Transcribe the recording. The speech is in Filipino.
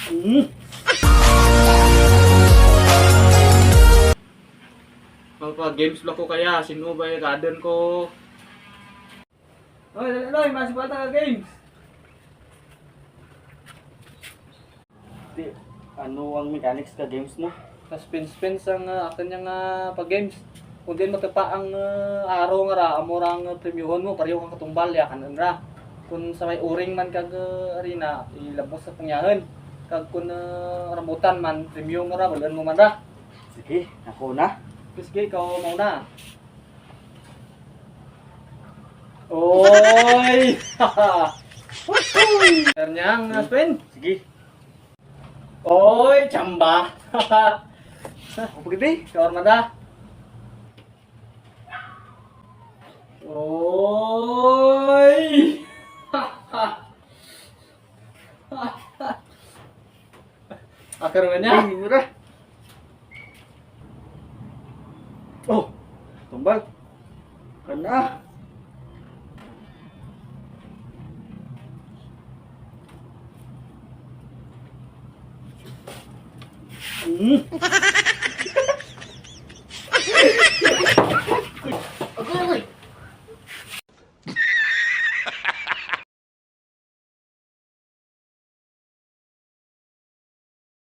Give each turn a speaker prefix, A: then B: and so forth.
A: Hmm. Magpa-games ba ko kaya? Sino ba yung garden ko? Oy, dali, masih bata ka games.
B: Di, ano ang mechanics ka games mo?
A: Spins ang akin yung pag-games. Kung din magkapa ang araw nga ra, amurang premiuhon mo, pareho kang katumbal, yakan ra. Kung sa may uring man kag arena, ilabos sa pangyahan. Kag kung rambutan man, premium ra, balan mo man ra.
B: Sige, ako na.
A: Sige, ikaw mauna. Oy! Kanyang spin.
B: Sige.
A: Oy, chamba.
B: Ako pagdi.
A: Kawar manda. Oy! Akar man niya.
B: Ay, mura. Oh, tumbal. Kana.
A: Hmm.